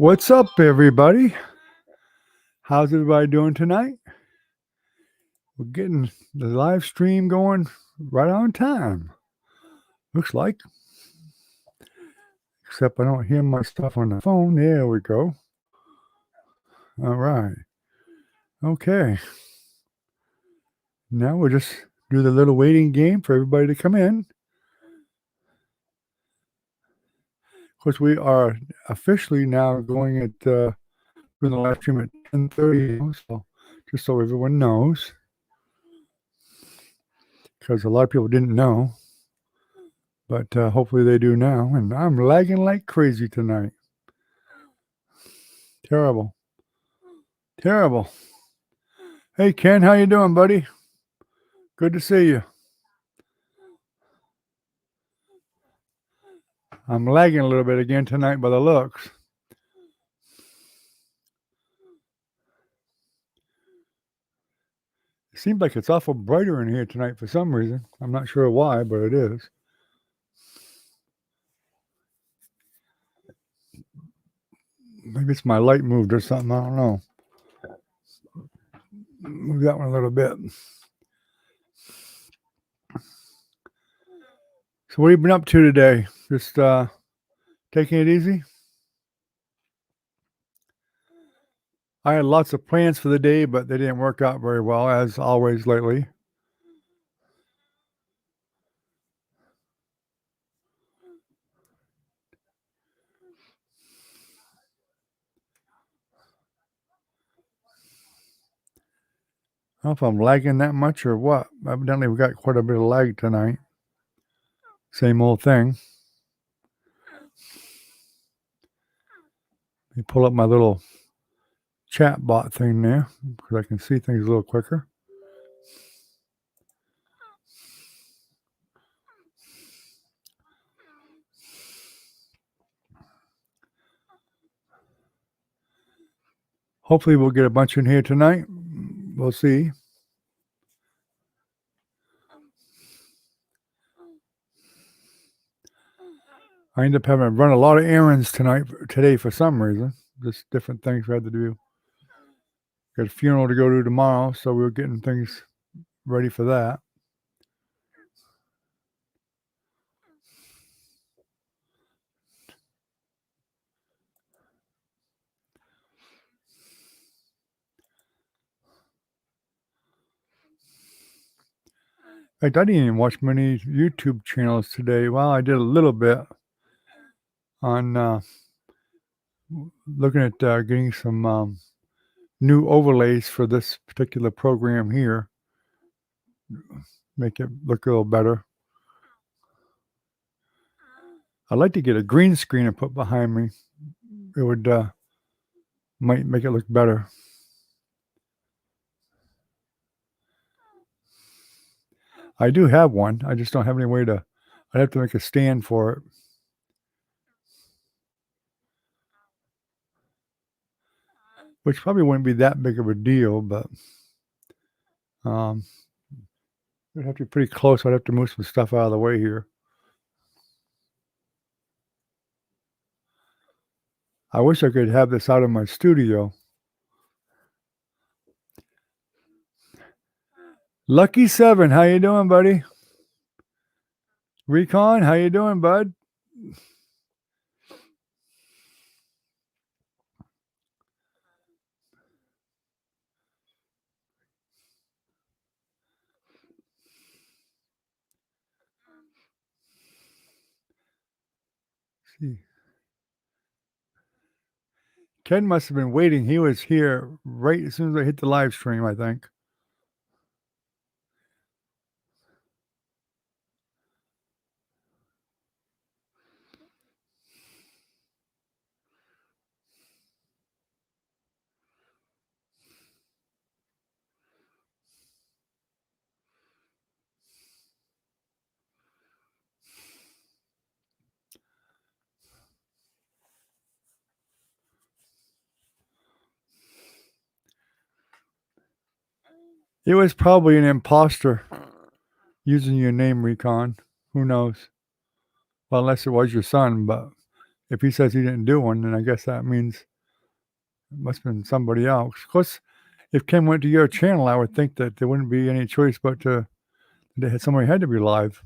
What's up, everybody? How's everybody doing tonight? We're getting the live stream going right on time. Looks like. Except I don't hear my stuff on the phone. There we go. All right. Okay. Now we'll just do the little waiting game for everybody to come in. Of course, we are officially now going at doing the live stream at 10:30. So just so everyone knows, because a lot of people didn't know, but hopefully they do now. And I'm lagging like crazy tonight. Terrible. Hey Ken, how you doing, buddy? Good to see you. I'm lagging a little bit again tonight by the looks. It seems like it's awful brighter in here tonight for some reason. I'm not sure why, but it is. Maybe it's my light moved or something. I don't know. Move that one a little bit. So what have you been up to today? Just taking it easy? I had lots of plans for the day, but they didn't work out very well, as always lately. I don't know if I'm lagging that much or what. Evidently, we got quite a bit of lag tonight. Same old thing. Let me pull up my little chat bot thing there because I can see things a little quicker. Hopefully we'll get a bunch in here tonight. We'll see. I end up having to run a lot of errands today for some reason. Just different things we had to do. Got a funeral to go to tomorrow, so we were getting things ready for that. In fact, I didn't even watch many YouTube channels today. Well, I did a little bit on looking at getting some new overlays for this particular program here. Make it look a little better. I'd like to get a green screen and put behind me. It would might make it look better. I do have one. I just don't have any way to. I'd have to make a stand for it. Which probably wouldn't be that big of a deal, but it'd have to be pretty close. I'd have to move some stuff out of the way here. I wish I could have this out of my studio. Lucky 7, how you doing, buddy? Recon, how you doing, bud? See. Ken must have been waiting. He was here right as soon as I hit the live stream, I think. It was probably an imposter using your name, Recon. Who knows? Well, unless it was your son, but if he says he didn't do one, then I guess that means It must have been somebody else. Of course, if Ken went to your channel, I would think that there wouldn't be any choice but to somebody had to be live.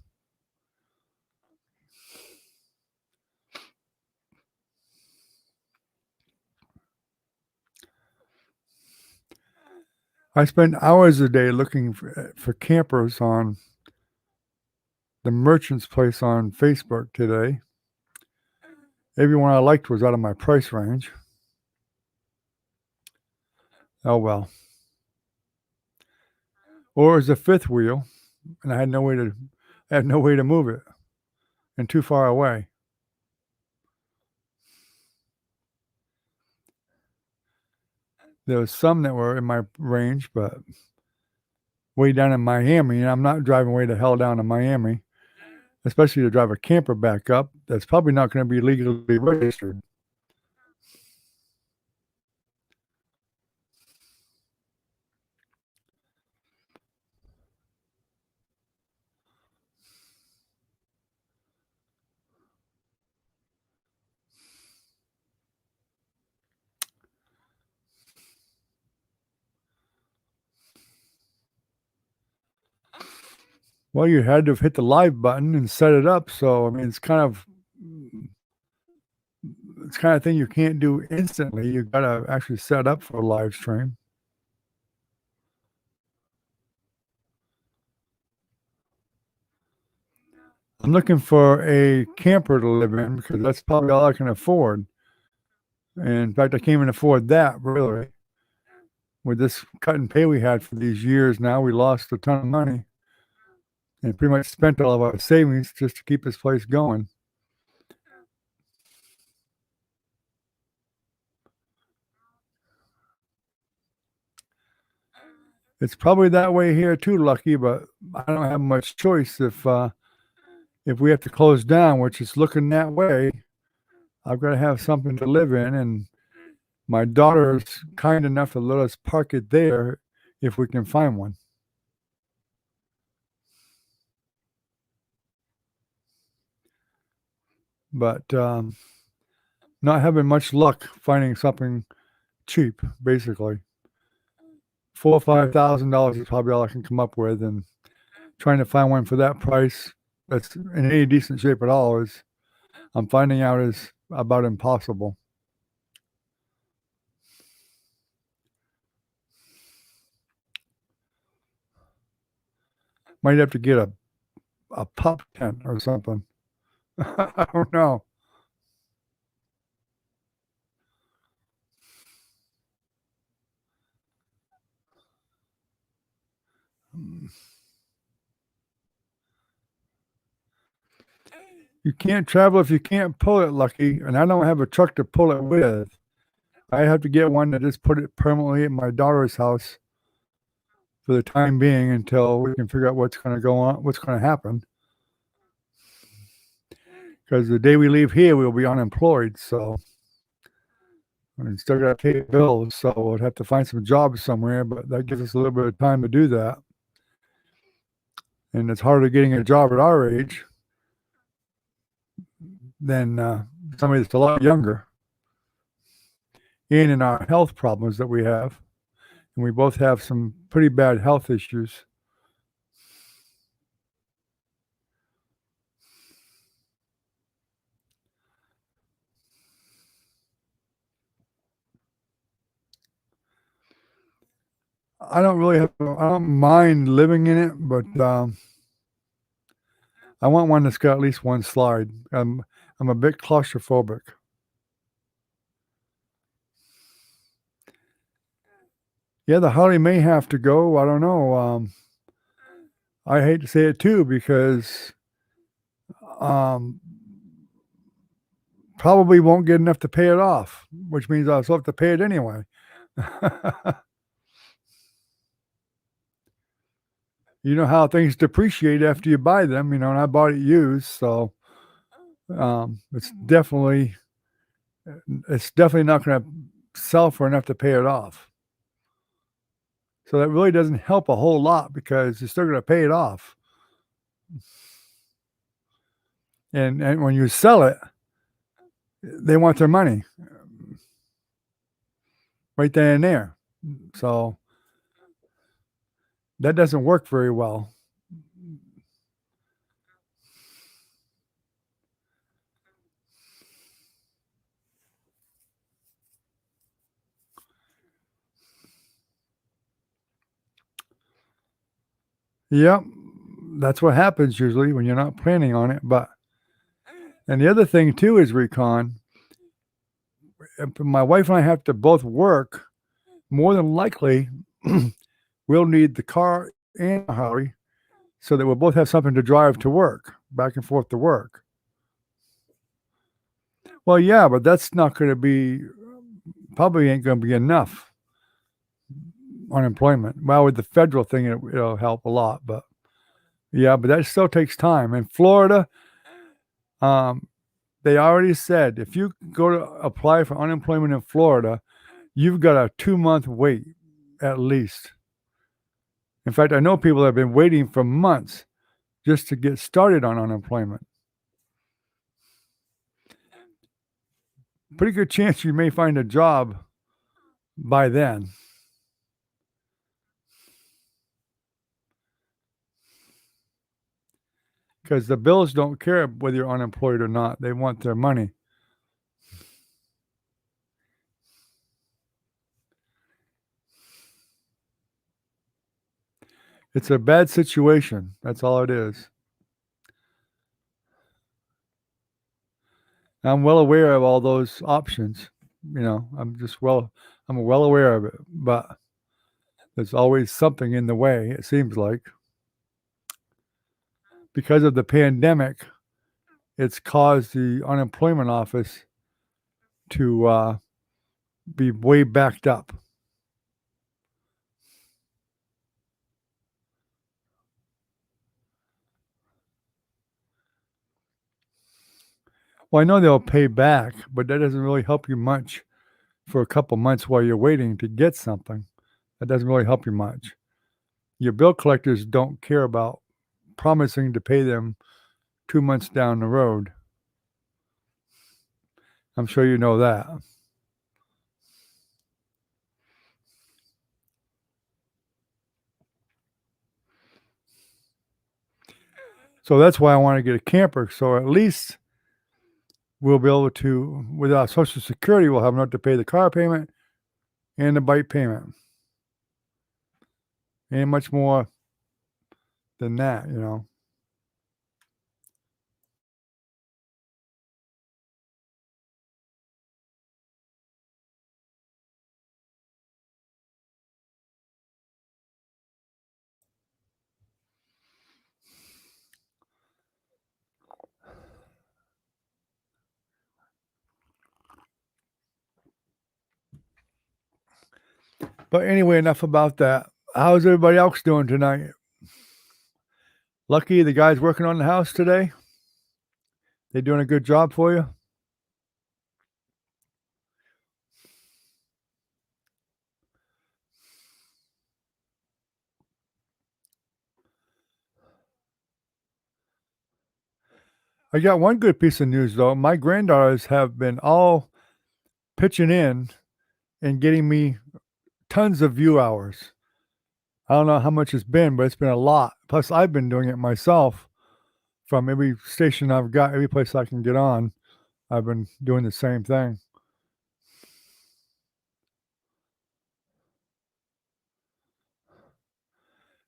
I spend hours a day looking for campers on the Merchant's Place on Facebook today. Everyone I liked was out of my price range. Oh well. Or it was a fifth wheel, and I had no way to move it, and too far away. There was some that were in my range, but way down in Miami, and I'm not driving way the hell down to Miami, especially to drive a camper back up. That's probably not going to be legally registered. Well, you had to have hit the live button and set it up. So I mean, it's kind of thing you can't do instantly. You got to actually set up for a live stream. I'm looking for a camper to live in because that's probably all I can afford. And in fact, I can't even afford that really. With this cut and pay we had for these years now, we lost a ton of money and pretty much spent all of our savings just to keep this place going. It's probably that way here too, Lucky, but I don't have much choice if we have to close down, which is looking that way. I've got to have something to live in, and my daughter is kind enough to let us park it there if we can find one. But not having much luck finding something cheap, basically. $4,000 or $5,000 is probably all I can come up with, and trying to find one for that price that's in any decent shape at all is, I'm finding out, is about impossible. Might have to get a pup tent or something. I don't know. You can't travel if you can't pull it, Lucky, and I don't have a truck to pull it with. I have to get one to just put it permanently at my daughter's house for the time being until we can figure out what's going to go on, what's going to happen. Because the day we leave here, we'll be unemployed, so and still got to pay bills. So we'll have to find some jobs somewhere, but that gives us a little bit of time to do that. And it's harder getting a job at our age than somebody that's a lot younger. And in our health problems that we have, and we both have some pretty bad health issues. I don't mind living in it, but I want one that's got at least one slide. I'm a bit claustrophobic. Yeah, the Harley may have to go. I don't know. I hate to say it too because probably won't get enough to pay it off, which means I'll still have to pay it anyway. You know how things depreciate after you buy them, and I bought it used, so it's definitely not going to sell for enough to pay it off. So that really doesn't help a whole lot because you're still going to pay it off. And when you sell it, they want their money. right then and there. So that doesn't work very well. Yep. That's what happens usually when you're not planning on it. But and the other thing too is recon. If my wife and I have to both work, more than likely we'll need the car and a Harley so that we'll both have something to drive to work, back and forth to work. Well, yeah, but that's not going to be, probably ain't going to be enough unemployment. Well, with the federal thing, it'll help a lot, but yeah, but that still takes time. In Florida, um, they already said if you go to apply for unemployment in Florida, you've got a 2-month wait at least. In fact, I know people that have been waiting for months just to get started on unemployment. Pretty good chance you may find a job by then. Because the bills don't care whether you're unemployed or not. They want their money. It's a bad situation. That's all it is. I'm well aware of all those options. I'm well aware of it. But there's always something in the way, it seems like. Because of the pandemic, it's caused the unemployment office to be way backed up. Well, I know they'll pay back, but that doesn't really help you much for a couple months while you're waiting to get something. That doesn't really help you much. Your bill collectors don't care about promising to pay them 2 months down the road. I'm sure you know that. So that's why I want to get a camper. So at least we'll be able to, with our Social Security, we'll have enough to pay the car payment and the bike payment. Ain't much more than that. But anyway, enough about that. How's everybody else doing tonight? Lucky the guys working on the house today? They doing a good job for you? I got one good piece of news though. My granddaughters have been all pitching in and getting me tons of view hours. I don't know how much it's been, but it's been a lot. Plus, I've been doing it myself from every station I've got, every place I can get on. I've been doing the same thing.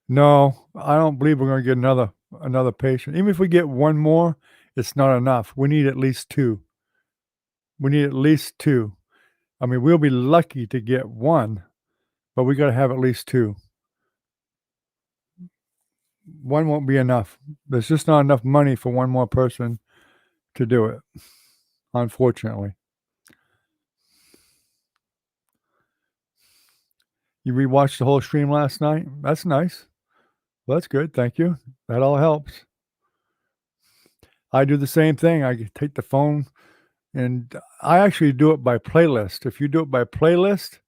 No, I don't believe we're going to get another patient. Even if we get one more, it's not enough. We need at least two. We need at least two. I mean, we'll be lucky to get one, but we got to have at least two. One won't be enough. There's just not enough money for one more person to do it, unfortunately. You rewatched the whole stream last night? That's nice. Well, that's good. Thank you. That all helps. I do the same thing. I take the phone and I actually do it by playlist. If you do it by playlist,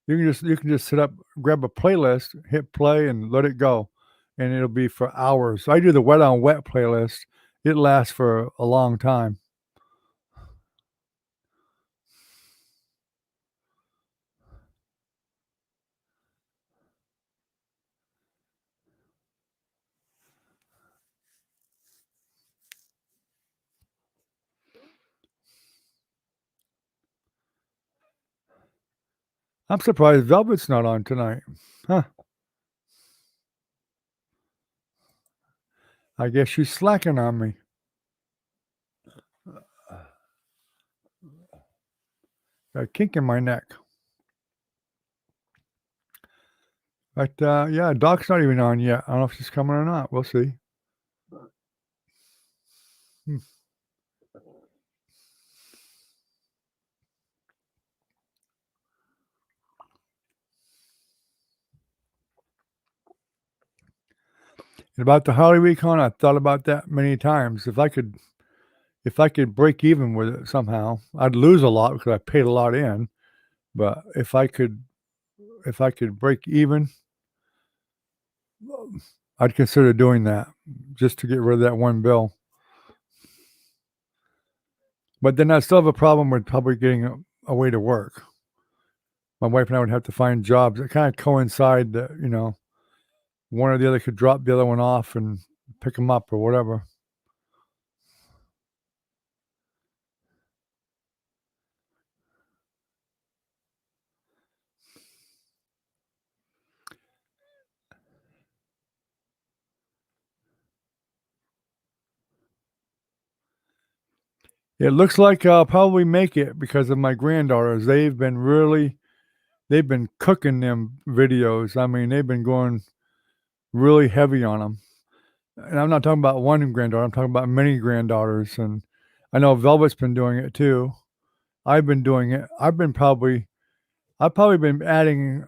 you can just sit up, grab a playlist, hit play, and let it go, and it'll be for hours. I do the wet on wet playlist. It lasts for a long time. I'm surprised Velvet's not on tonight. Huh. I guess she's slacking on me. Got a kink in my neck. But, yeah, Doc's not even on yet. I don't know if she's coming or not. We'll see. Hmm. And about the Harley Recon, I thought about that many times. If I could break even with it somehow, I'd lose a lot because I paid a lot in. But if I could break even, I'd consider doing that just to get rid of that one bill. But then I still have a problem with probably getting a way to work. My wife and I would have to find jobs that kind of coincide that, one or the other could drop the other one off and pick them up or whatever. It looks like I'll probably make it because of my granddaughters. They've been cooking them videos. I mean, they've been going really heavy on them. And I'm not talking about one granddaughter, I'm talking about many granddaughters, and I know Velvet's been doing it too. I've been doing it. I've probably been adding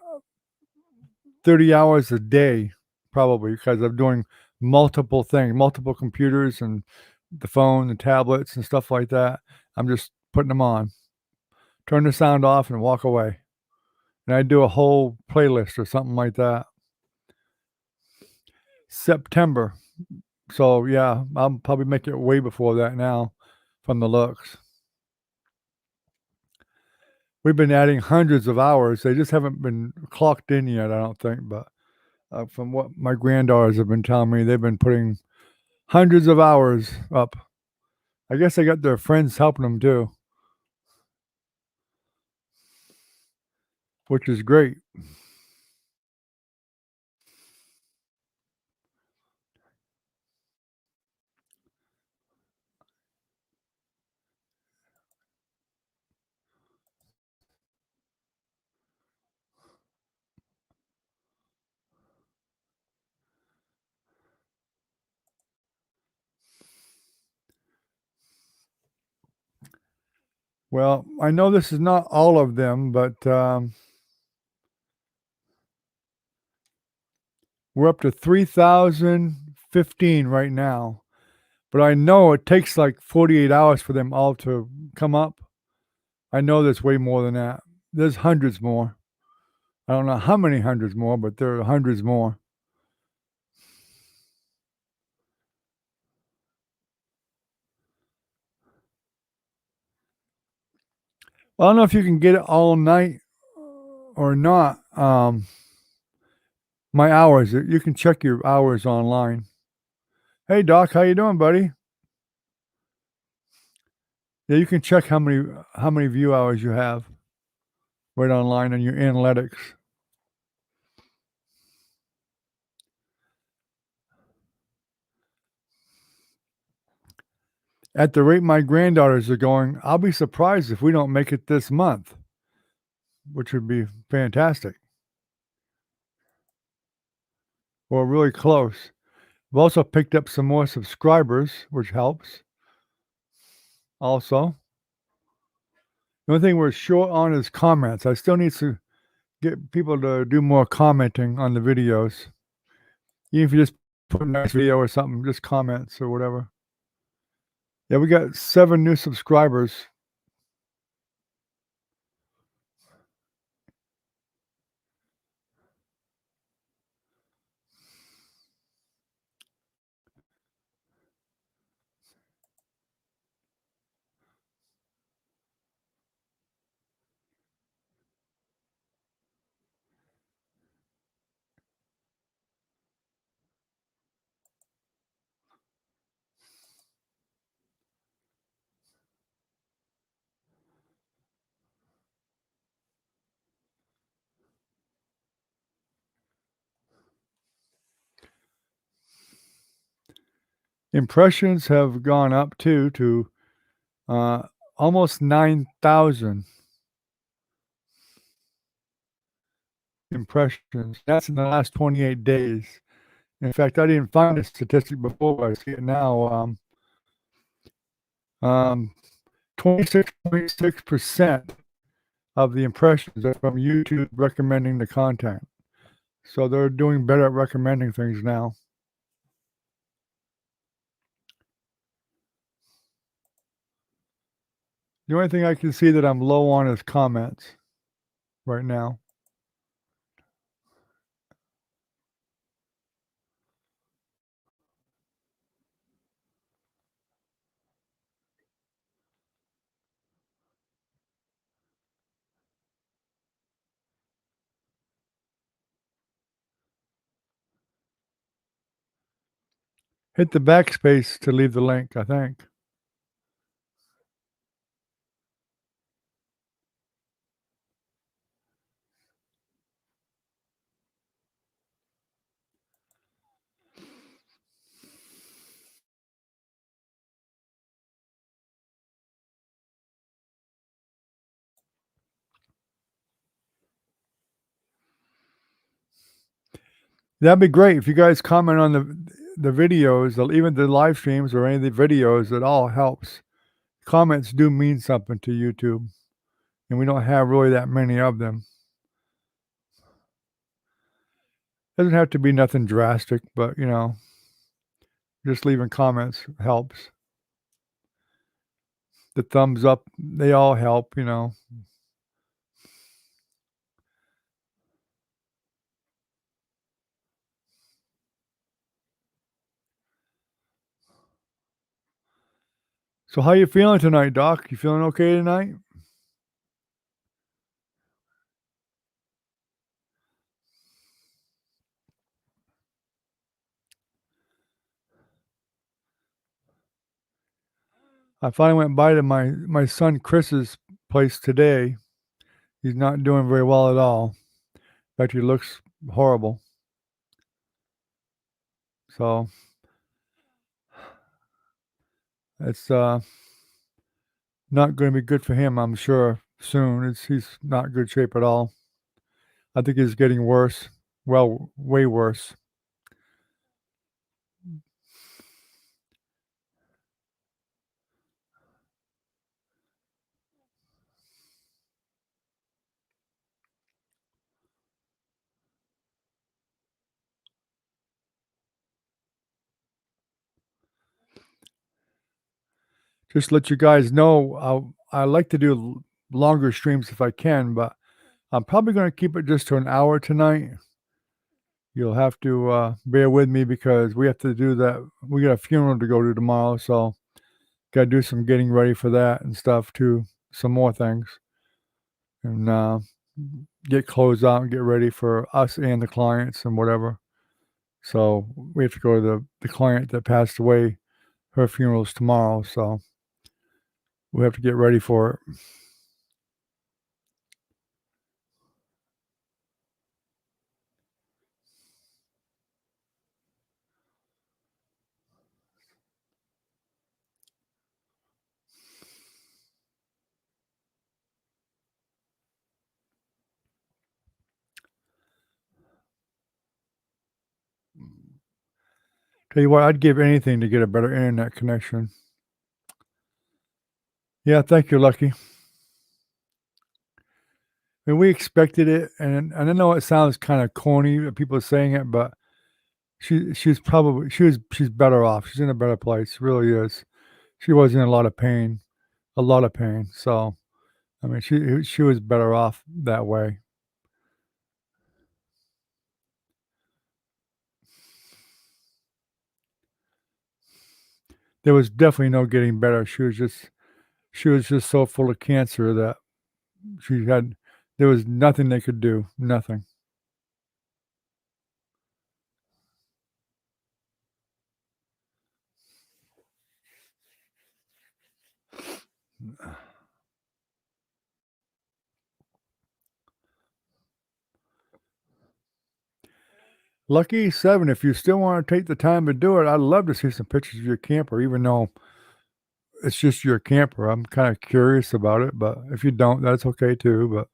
30 hours a day probably because I'm doing multiple things, multiple computers and the phone, the tablets and stuff like that. I'm just putting them on. Turn the sound off and walk away. And I do a whole playlist or something like that. September. So yeah, I'll probably make it way before that now from the looks. We've been adding hundreds of hours. They just haven't been clocked in yet, I don't think. But from what my granddaughters have been telling me, they've been putting hundreds of hours up. I guess they got their friends helping them too, which is great. Well, I know this is not all of them, but we're up to 3,015 right now. But I know it takes like 48 hours for them all to come up. I know there's way more than that. There's hundreds more. I don't know how many hundreds more, but there are hundreds more. Well, I don't know if you can get it all night or not. My hours, you can check your hours online. Hey Doc, how you doing, buddy? Yeah, you can check how many view hours you have right online on your analytics. At the rate my granddaughters are going, I'll be surprised if we don't make it this month, which would be fantastic. We're really close. We've also picked up some more subscribers, which helps. Also, the only thing we're short on is comments. I still need to get people to do more commenting on the videos. Even if you just put a nice video or something, just comments or whatever. Yeah, we got 7 new subscribers. Impressions have gone up too to uh, almost 9,000 impressions. That's in the last 28 days. In fact, I didn't find a statistic before, but I see it now. 26.6% of the impressions are from YouTube recommending the content. So they're doing better at recommending things now. The only thing I can see that I'm low on is comments right now. Hit the backspace to leave the link, I think. That'd be great if you guys comment on the videos, or even the live streams or any of the videos. It all helps. Comments do mean something to YouTube, and we don't have really that many of them. Doesn't have to be nothing drastic, but just leaving comments helps. The thumbs up, they all help. So how you feeling tonight, Doc? You feeling okay tonight? I finally went by to my son Chris's place today. He's not doing very well at all. In fact, he looks horrible. So it's not going to be good for him, I'm sure. Soon, he's not good shape at all. I think he's getting worse. Well, way worse. Just to let you guys know, I like to do longer streams if I can, but I'm probably going to keep it just to an hour tonight. You'll have to bear with me because we have to do that. We got a funeral to go to tomorrow, so got to do some getting ready for that and stuff too. Some more things, and get clothes out and get ready for us and the clients and whatever. So we have to go to the client that passed away. Her funeral's tomorrow, so we have to get ready for it. Tell you what, I'd give anything to get a better internet connection. Yeah, thank you, Lucky. I mean, we expected it, and I know it sounds kind of corny, people saying it, but she's better off. She's in a better place. She really is. She was in a lot of pain, a lot of pain. So I mean, she was better off that way. There was definitely no getting better. She was just so full of cancer that she had there was nothing they could do. Nothing. Lucky 7, if you still wanna take the time to do it, I'd love to see some pictures of your camper, even though it's just your camper. I'm kinda curious about it, but if you don't, that's okay too, but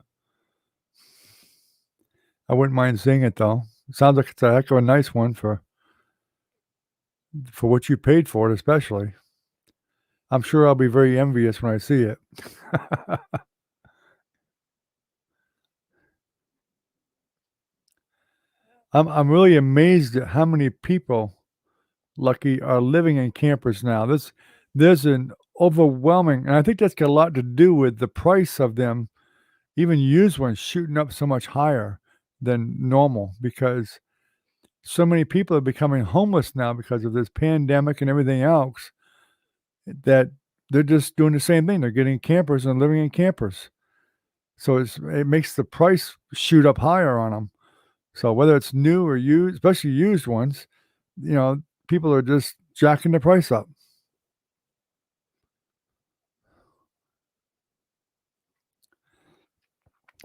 I wouldn't mind seeing it though. It sounds like it's a heck of a nice one for what you paid for it especially. I'm sure I'll be very envious when I see it. I'm really amazed at how many people, Lucky, are living in campers now. There's an overwhelming, and I think that's got a lot to do with the price of them, even used ones, shooting up so much higher than normal because so many people are becoming homeless now because of this pandemic and everything else that they're just doing the same thing. They're getting campers and living in campers. So it makes the price shoot up higher on them. So whether it's new or used, especially used ones, you know, people are just jacking the price up.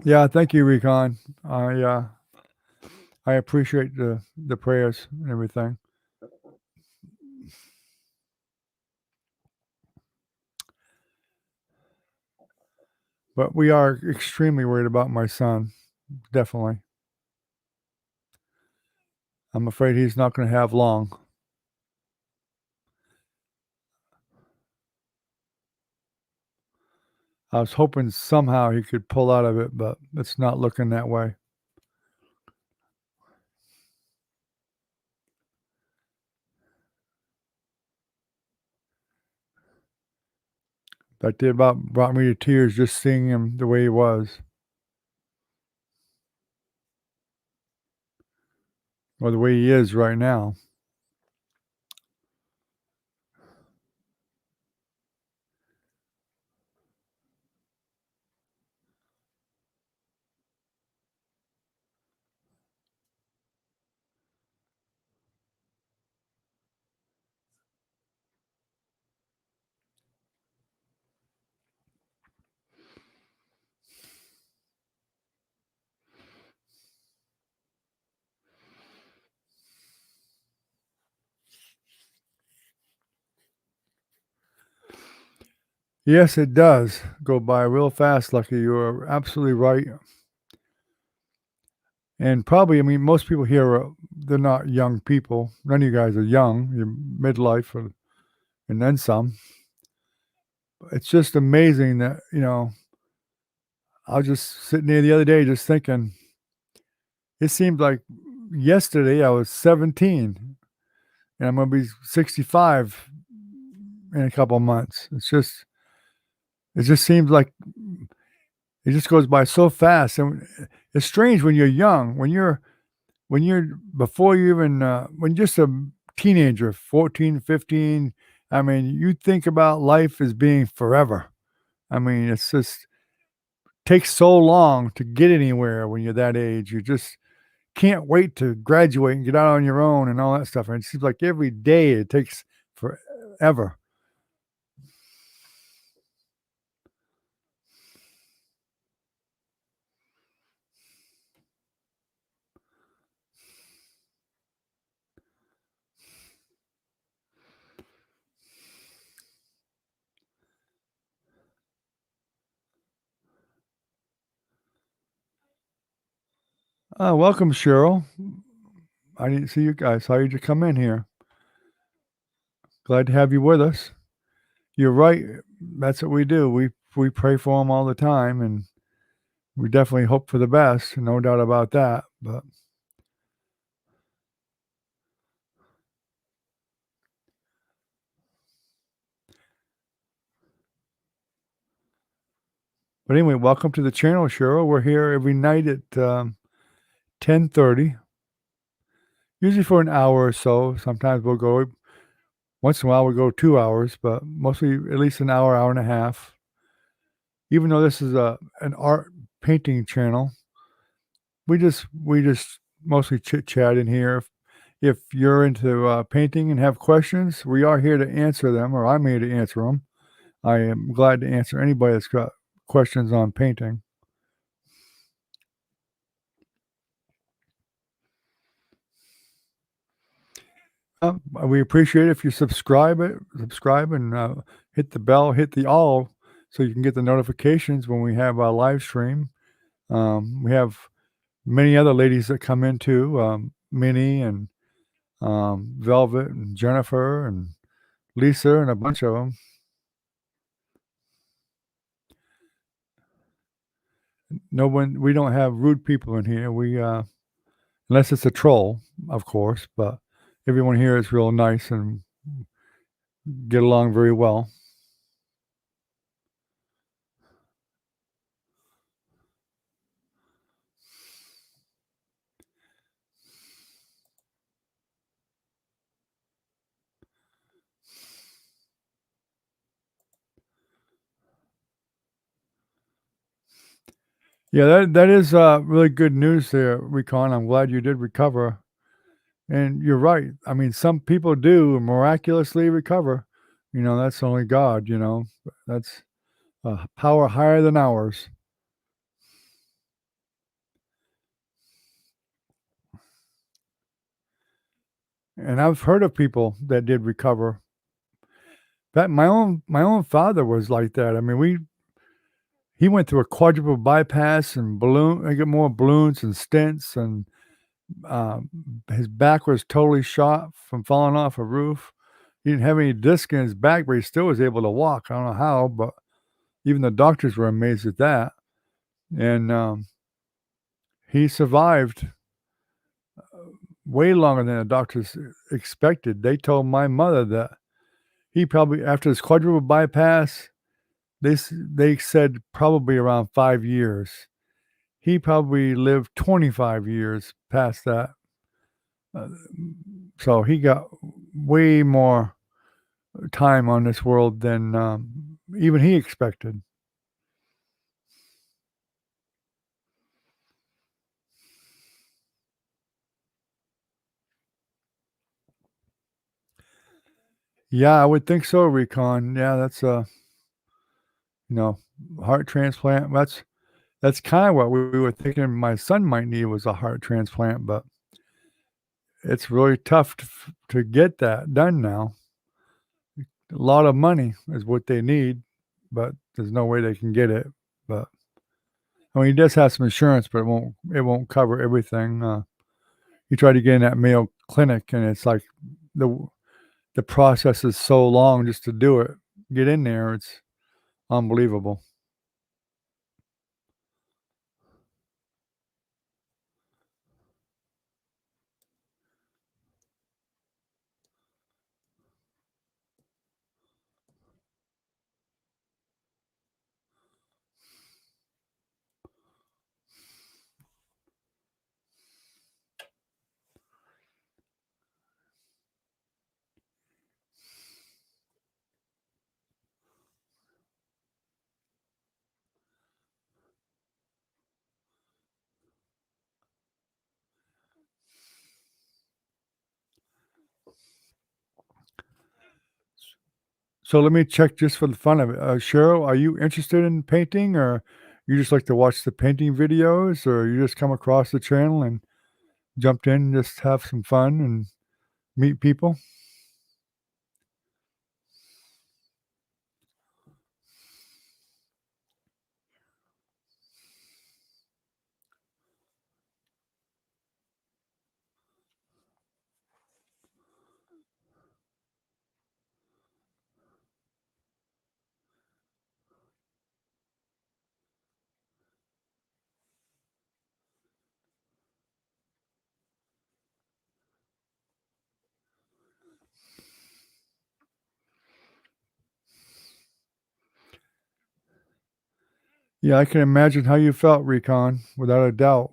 Yeah, thank you, Recon. I appreciate the prayers and everything. But we are extremely worried about my son, definitely. I'm afraid he's not going to have long. I was hoping somehow he could pull out of it, but it's not looking that way. That did about brought me to tears just seeing him the way he was, or the way he is right now. Yes, it does go by real fast, Lucky. You are absolutely right. And probably, I mean, most people here they're not young people. None of you guys are young. You're midlife and then some. It's just amazing that, I was just sitting there the other day just thinking, it seemed like yesterday I was 17 and I'm going to be 65 in a couple of months. It just seems like it just goes by so fast. And it's strange when you're young, when you're before you even, when you're just a teenager, 14, 15. I mean, you think about life as being forever. I mean, it's just takes so long to get anywhere when you're that age. You just can't wait to graduate and get out on your own and all that stuff. And it seems like every day it takes forever. Welcome, Cheryl. I didn't see you guys. How did you come in here? Glad to have you with us. You're right. That's what we do. We pray for them all the time, and we definitely hope for the best. No doubt about that. But anyway, welcome to the channel, Cheryl. We're here every night at 10:30, usually for an hour or so. Sometimes we'll go once in a while we go 2 hours, but mostly at least an hour, hour and a half. Even though this is a an art painting channel, we just mostly chit chat in here. If you're into painting and have questions, we are here to answer them, or I'm here to answer them. I am glad to answer anybody that's got questions on painting. We appreciate it if you subscribe and hit the bell, hit the all, so you can get the notifications when we have our live stream. We have many other ladies that come in too, Minnie and Velvet and Jennifer and Lisa and a bunch of them. No one, we don't have rude people in here. Unless it's a troll, of course, but everyone here is real nice and get along very well. Yeah, that is really good news there, Recon. I'm glad you did recover. And you're right. I mean, some people do miraculously recover. That's only God, That's a power higher than ours. And I've heard of people that did recover. That my own father was like that. I mean, he went through a quadruple bypass and balloon. I get more balloons and stents, and um, his back was totally shot from falling off a roof. He didn't have any disc in his back, but he still was able to walk. I don't know how, but even the doctors were amazed at that. And he survived way longer than the doctors expected. They told my mother that he probably, after his quadruple bypass, they said probably around 5 years. He probably lived 25 years past that. Uh, so he got way more time on this world than even he expected. Yeah, I would think so, Recon. Yeah, that's you know, heart transplant. That's kind of what we were thinking my son might need was a heart transplant, but it's really tough to get that done now. A lot of money is what they need, but there's no way they can get it. But I mean, he does have some insurance, but it won't cover everything. He tried to get in that Mayo Clinic, and it's like the the process is so long just to do it. Get in there, it's unbelievable. So let me check just for the fun of it. Cheryl, are you interested in painting, or you just like to watch the painting videos, or you just come across the channel and jumped in and just have some fun and meet people? Yeah, I can imagine how you felt, Recon, without a doubt.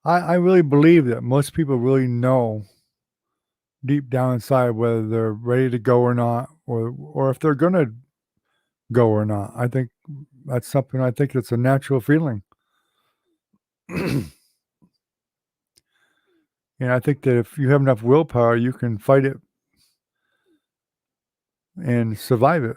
I really believe that most people really know deep down inside whether they're ready to go or not, or if they're gonna go or not. I think that's something I think it's a natural feeling. And I think that if you have enough willpower, you can fight it and survive it.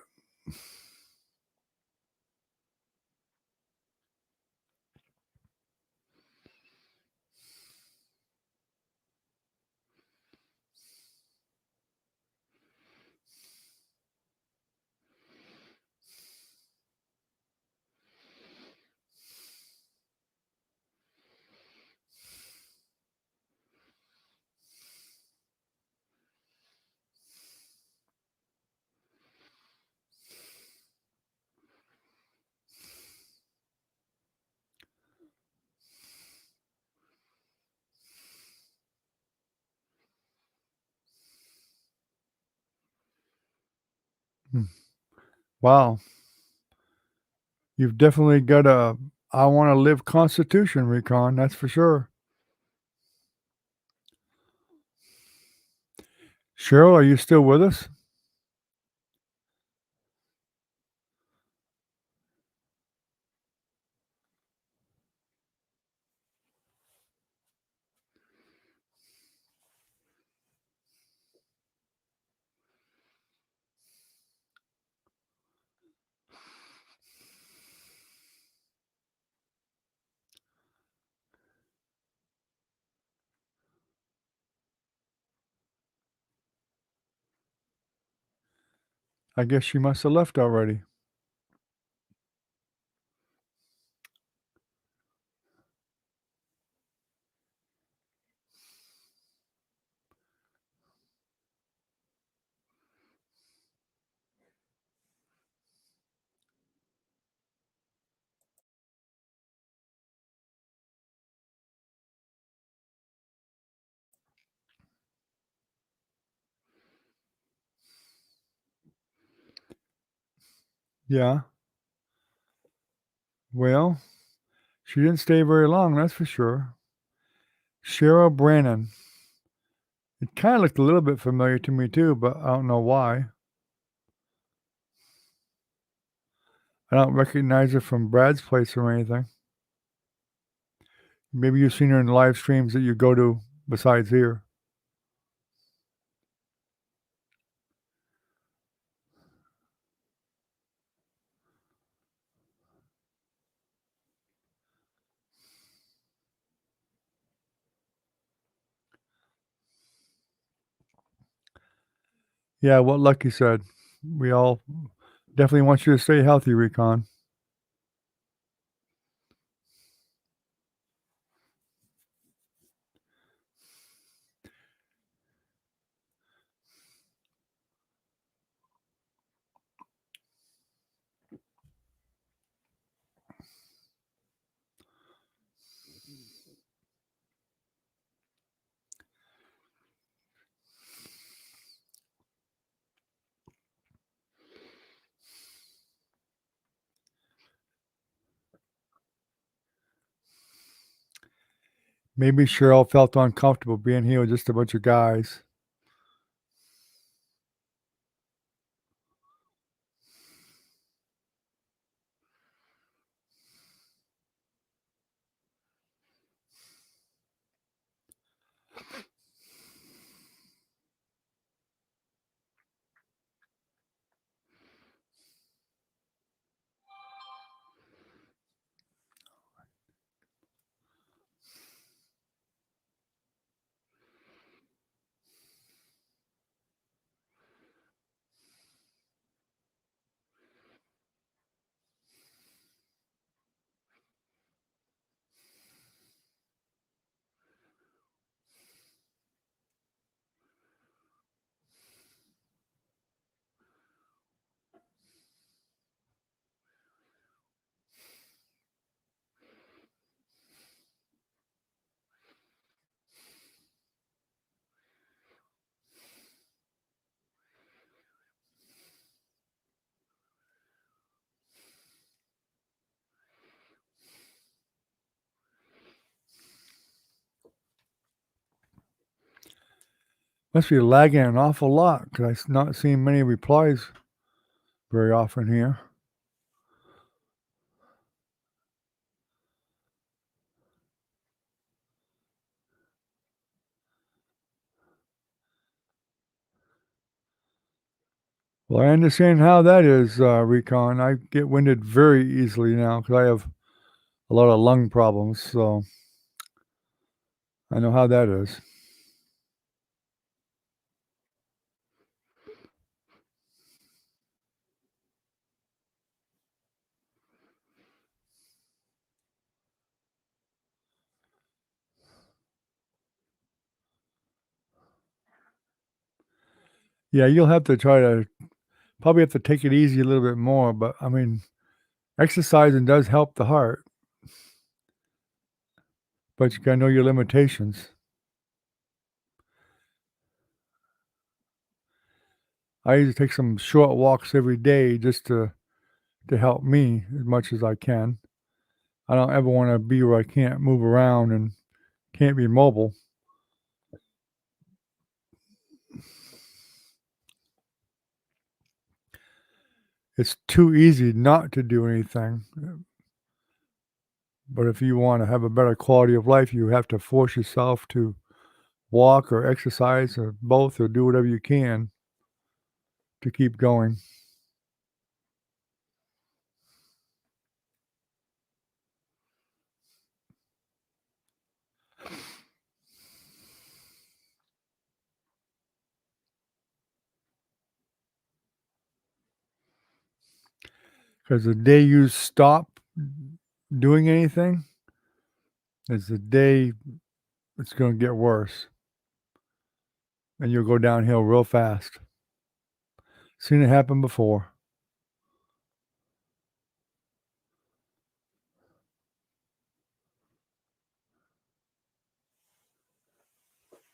Hmm. Wow. You've definitely got a "I wanna live" constitution, Recon, that's for sure. Cheryl, are you still with us? I guess she must have left already. Yeah. Well, she didn't stay very long, that's for sure. Cheryl Brannon. It kinda looked a little bit familiar to me too, but I don't know why. I don't recognize her from Brad's place or anything. Maybe you've seen her in live streams that you go to besides here. Yeah, what Lucky said. We all definitely want you to stay healthy, Recon. Maybe Cheryl felt uncomfortable being here with just a bunch of guys. Must be lagging an awful lot because I'm not seeing many replies very often here. Well, I understand how that is, Recon. I get winded very easily now because I have a lot of lung problems, so I know how that is. Yeah, you'll have to try to probably have to take it easy a little bit more, but I mean, exercising does help the heart, but you gotta know your limitations. I usually take some short walks every day just to help me as much as I can. I don't ever wanna be where I can't move around and can't be mobile. It's too easy not to do anything, but if you wanna have a better quality of life, you have to force yourself to walk or exercise or both or do whatever you can to keep going. Because the day you stop doing anything is the day it's gonna get worse, and you'll go downhill real fast. Seen it happen before.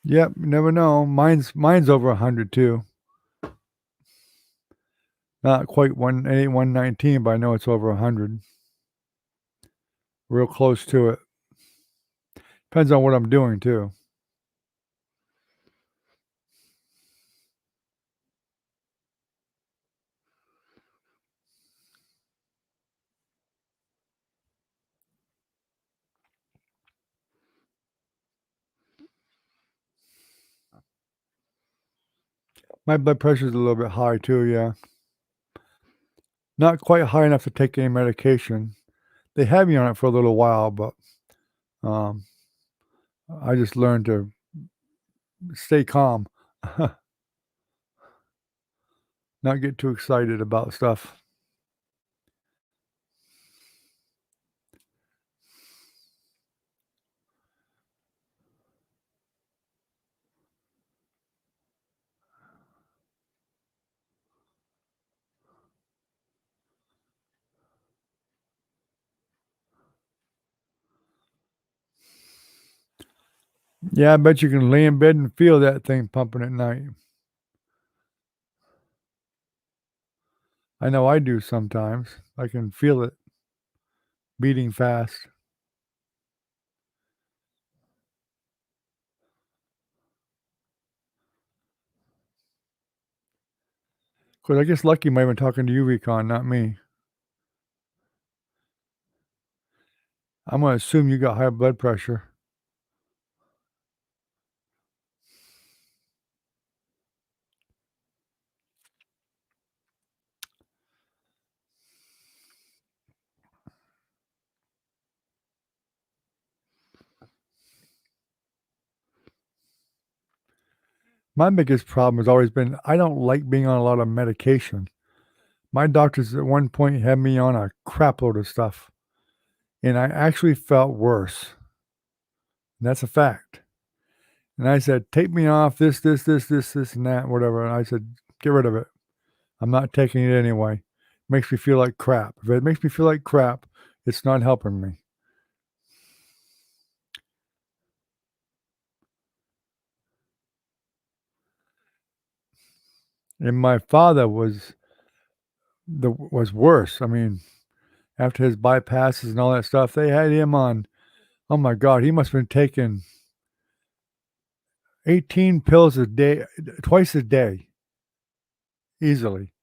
Yep, you never know. Mine's over 100 too. Not quite 119, but I know it's over 100. Real close to it. Depends on what I'm doing too. My blood pressure's a little bit high too, yeah. Not quite high enough to take any medication. They had me on it for a little while, but, um, I just learned to stay calm, not get too excited about stuff. Yeah, I bet you can lay in bed and feel that thing pumping at night. I know I do sometimes. I can feel it beating fast. 'Cause I guess Lucky might have been talking to you, Recon, not me. I'm gonna assume you got high blood pressure. My biggest problem has always been I don't like being on a lot of medication. My doctors at one point had me on a crap load of stuff, and I actually felt worse. That's a fact. And I said, "Take me off this, and that, whatever." And I said, "Get rid of it. I'm not taking it anyway. Makes me feel like crap. If it makes me feel like crap, it's not helping me." And my father was worse. I mean, after his bypasses and all that stuff, they had him on, oh my god, he must have been taking 18 pills a day, twice a day, easily.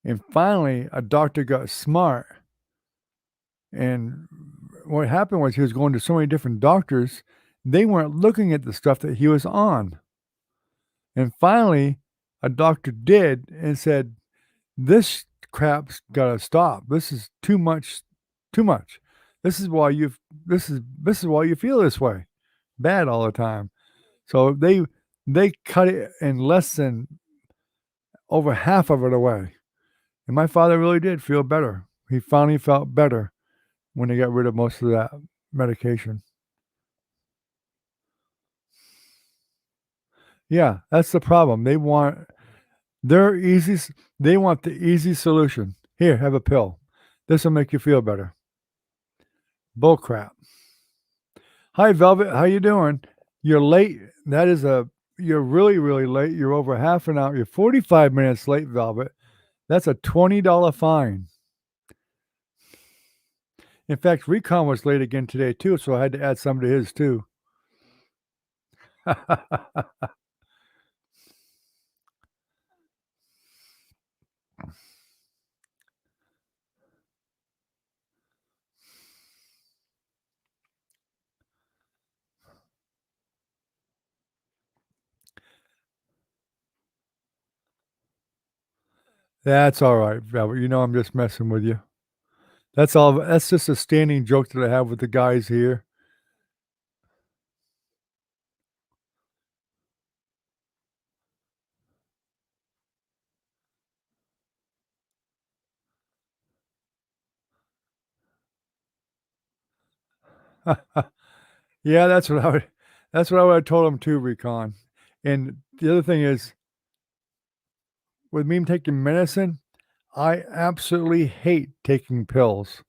And finally, a doctor got smart, and what happened was he was going to so many different doctors, they weren't looking at the stuff that he was on. And finally, a doctor did and said, "This crap's gotta stop. This is too much. This is why you've this is why you feel this way, bad all the time." So they cut it in less than over half of it away. And my father really did feel better. He finally felt better when they got rid of most of that medication. Yeah, that's the problem. Their easy s they want the easy solution. "Here, have a pill. This'll make you feel better." Bull crap. "Hi, Velvet. How you doing? You're late." That is a you're really, really late. You're over half an hour. You're 45 minutes late, Velvet. That's a $20 fine. In fact, Recon was late again today too, so I had to add some to his too. That's all right, Velvet. You know I'm just messing with you. That's all. That's just a standing joke that I have with the guys here. Yeah, that's what I would have told him too, Recon. And the other thing is, with me taking medicine, I absolutely hate taking pills.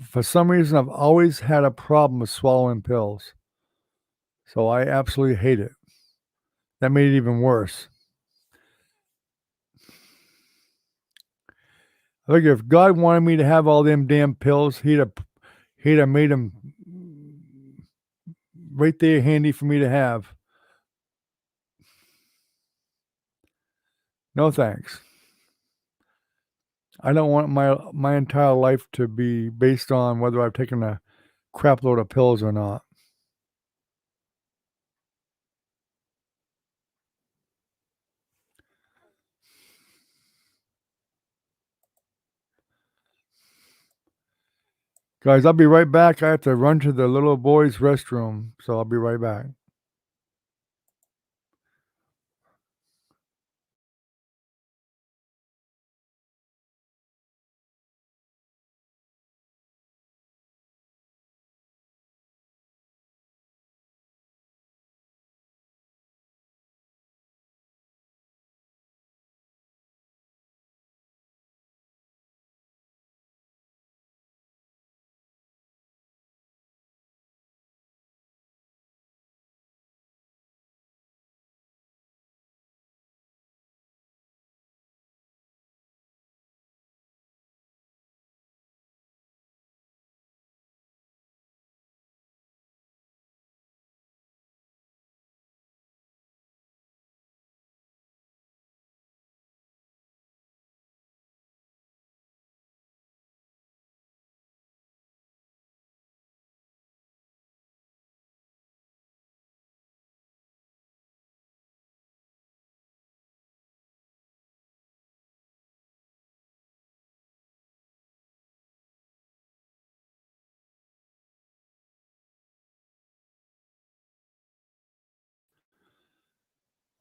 For some reason, I've always had a problem with swallowing pills. So I absolutely hate it. That made it even worse. I think if God wanted me to have all them damn pills, he'd have made them right there handy for me to have. No thanks. I don't want my entire life to be based on whether I've taken a crap load of pills or not. Guys, I'll be right back. I have to run to the little boy's restroom, so I'll be right back.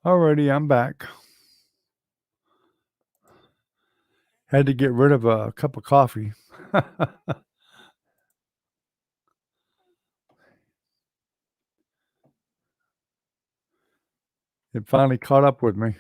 Alrighty, I'm back. Had to get rid of a cup of coffee. It finally caught up with me.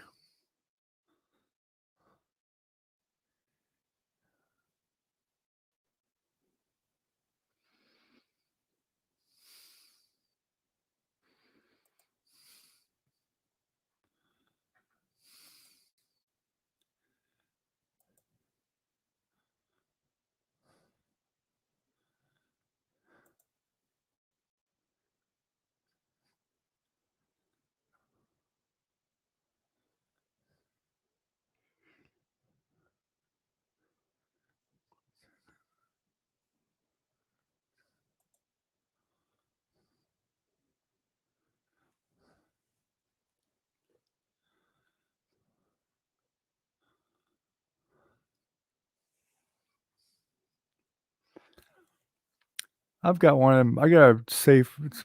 I've got one of them. I got a safe. It's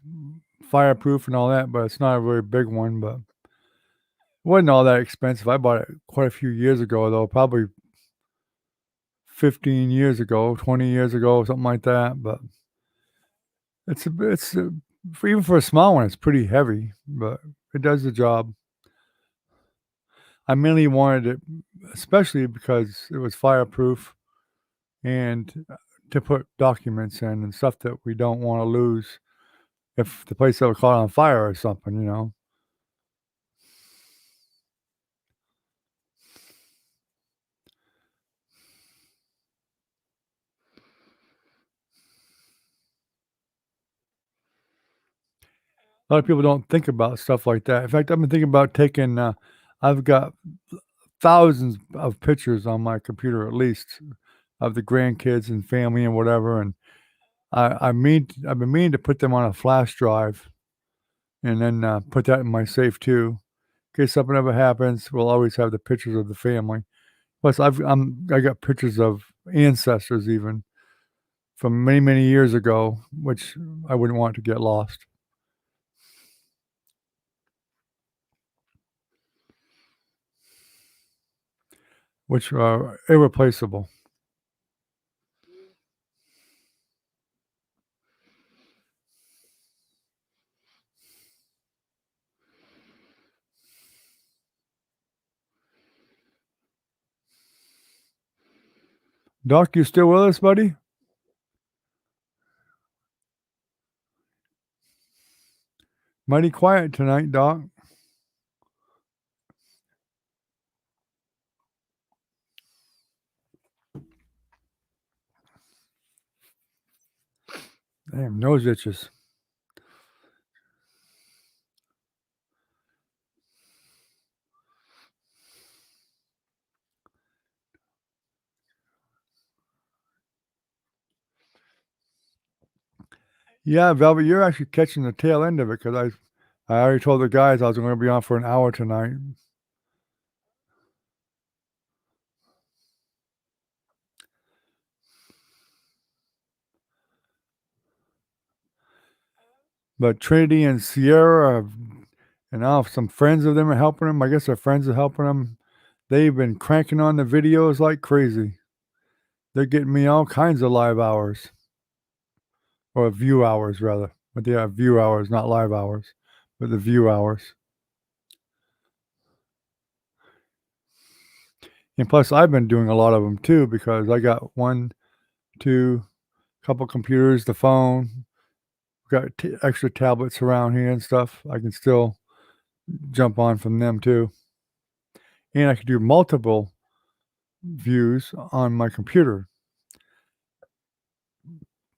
fireproof and all that, but it's not a very big one. But it wasn't all that expensive. I bought it quite a few years ago, though, probably 15 years ago, 20 years ago, something like that. But even for a small one, it's pretty heavy, but it does the job. I mainly wanted it, especially because it was fireproof and to put documents in and stuff that we don't want to lose if the place ever caught on fire or something. A lot of people don't think about stuff like that. In fact, I've been thinking about taking, I've got thousands of pictures on my computer at least of the grandkids and family and whatever, and I've been meaning to put them on a flash drive and then, put that in my safe too. In case something ever happens, we'll always have the pictures of the family. Plus, I got pictures of ancestors even from many, many years ago, which I wouldn't want to get lost, which are irreplaceable. Doc, you still with us, buddy? Mighty quiet tonight, Doc. Damn, nose itches. Yeah, Velvet, you're actually catching the tail end of it because I already told the guys I was going to be on for an hour tonight. But Trinity and Sierra, and now some friends of them are helping them. I guess their friends are helping them. They've been cranking on the videos like crazy. They're getting me all kinds of live hours, or view hours rather. But they have view hours, not live hours, but the view hours. And plus, I've been doing a lot of them too because I got one, two, couple computers, the phone, got extra tablets around here and stuff. I can still jump on from them too. And I can do multiple views on my computer.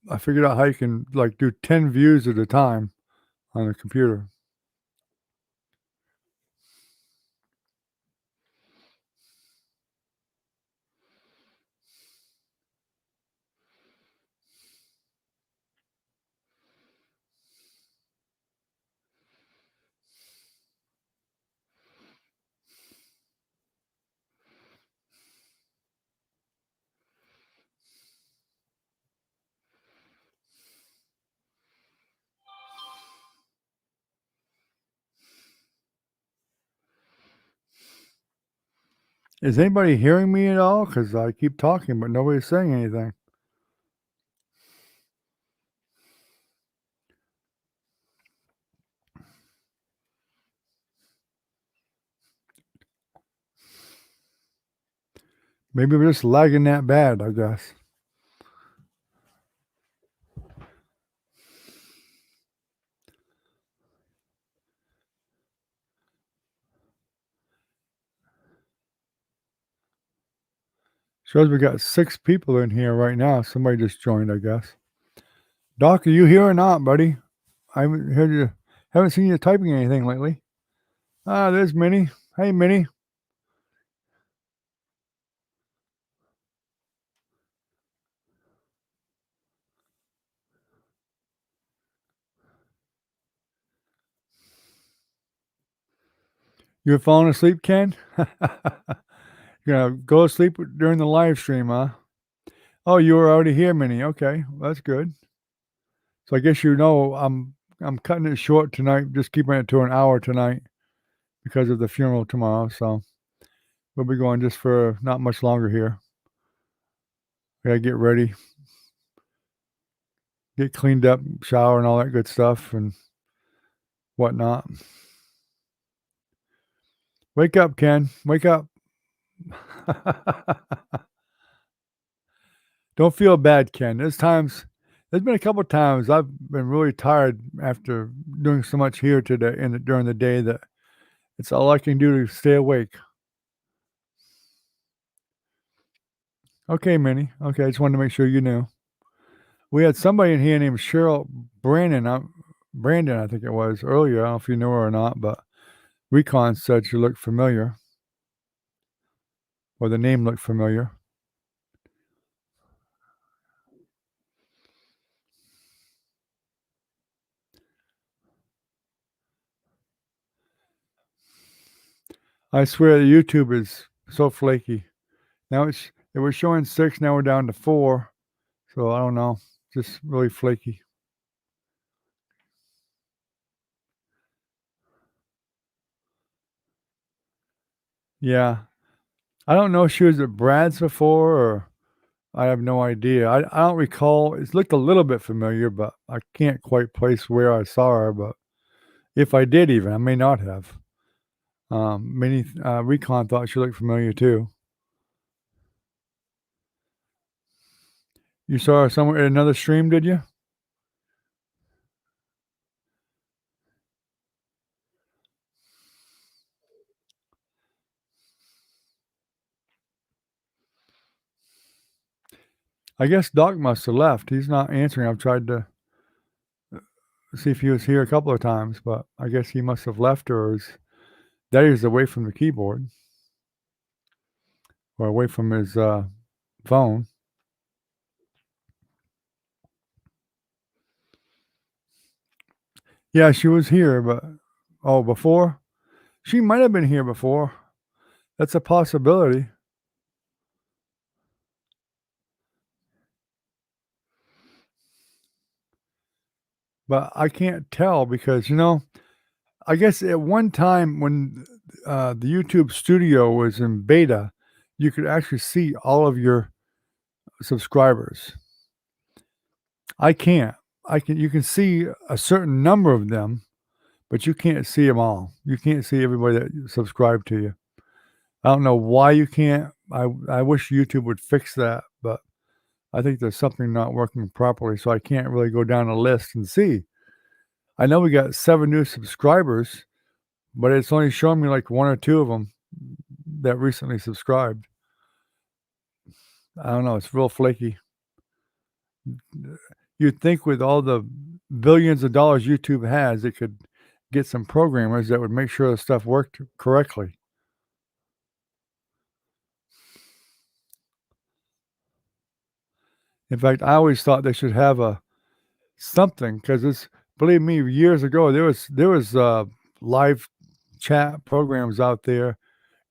I figured out how you can like do 10 views at a time on the computer. Is anybody hearing me at all? Because I keep talking, but nobody's saying anything. Maybe we're just lagging that bad, I guess. Shows we got 6 people in here right now. Somebody just joined, I guess. Doc, are you here or not, buddy? I haven't seen you typing anything lately. Ah, there's Minnie. Hey, Minnie. You're falling asleep, Ken? You're gonna go to sleep during the live stream, huh? Oh, you were already here, Minnie. Okay, well, that's good. So I guess you know I'm cutting it short tonight, just keeping it to an hour tonight because of the funeral tomorrow. So we'll be going just for not much longer here. We gotta get ready, get cleaned up, shower, and all that good stuff and whatnot. Wake up, Ken. Wake up. Don't feel bad, Ken. There's been a couple times I've been really tired after doing so much here today during the day that it's all I can do to stay awake. Okay, Minnie. Okay, I just wanted to make sure you knew. We had somebody in here named Cheryl Brannon. Brandon, I think it was, earlier. I don't know if you knew her or not, but Recon said she looked familiar, or the name looked familiar. I swear the YouTube is so flaky. Now it was showing 6, now we're down to 4. So I don't know. Just really flaky. Yeah. I don't know if she was at Brad's before or I have no idea. I don't recall. It's looked a little bit familiar, but I can't quite place where I saw her. But if I did, even I may not have. Many Recon thought she looked familiar too. You saw her somewhere at another stream, did you? I guess Doc must have left. He's not answering. I've tried to see if he was here a couple of times, but I guess he must have left or is that is away from the keyboard or away from his phone. Yeah, she was here, but before? She might have been here before. That's a possibility. But I can't tell because, I guess at one time when the YouTube studio was in beta, you could actually see all of your subscribers. I can't. You can see a certain number of them, but you can't see them all. You can't see everybody that subscribed to you. I don't know why you can't. I wish YouTube would fix that, but I think there's something not working properly, so I can't really go down a list and see. I know we got 7 new subscribers, but it's only showing me like 1 or 2 of them that recently subscribed. I don't know, it's real flaky. You'd think with all the billions of dollars YouTube has, it could get some programmers that would make sure the stuff worked correctly. In fact, I always thought they should have a something because it's believe me, years ago there was live chat programs out there,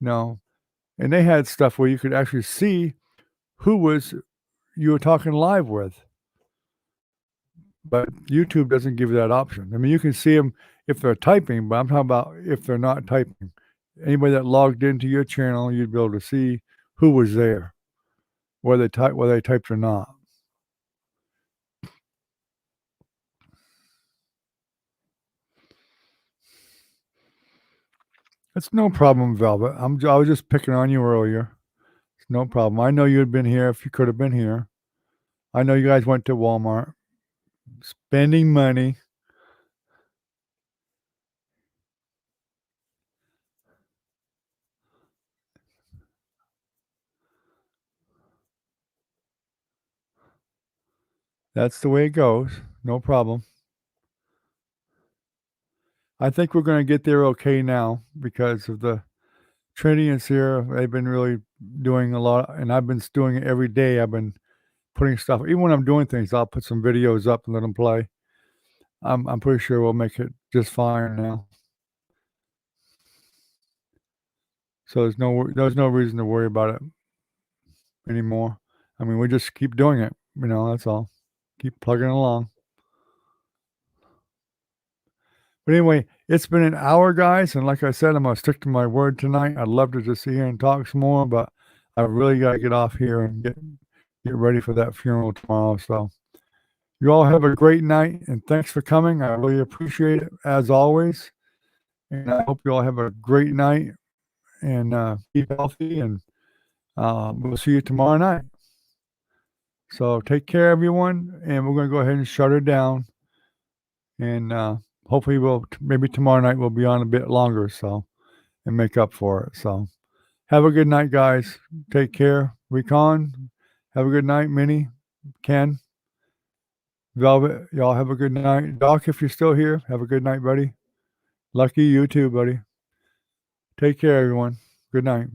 you know, and they had stuff where you could actually see who was you were talking live with. But YouTube doesn't give you that option. I mean, you can see them if they're typing, but I'm talking about if they're not typing. Anybody that logged into your channel, you'd be able to see who was there, whether they typed or not. It's no problem, Velvet. I was just picking on you earlier. It's no problem. I know you had been here if you could have been here. I know you guys went to Walmart, spending money. That's the way it goes. No problem. I think we're going to get there okay now because of the Trinians here. They've been really doing a lot, and I've been doing it every day. I've been putting stuff. Even when I'm doing things, I'll put some videos up and let them play. I'm pretty sure we'll make it just fine now. So there's no reason to worry about it anymore. I mean, we just keep doing it. That's all. Keep plugging along. But anyway, it's been an hour, guys, and like I said, I'm gonna stick to my word tonight. I'd love to just sit here and talk some more, but I really got to get off here and get ready for that funeral tomorrow. So you all have a great night, and thanks for coming. I really appreciate it as always, and I hope you all have a great night and keep healthy. And we'll see you tomorrow night. So take care, everyone, and we're gonna go ahead and shut her down. And hopefully, maybe tomorrow night we'll be on a bit longer, so and make up for it. So have a good night, guys. Take care. Recon, have a good night. Minnie, Ken. Velvet, y'all have a good night. Doc, if you're still here, have a good night, buddy. Lucky, you too, buddy. Take care, everyone. Good night.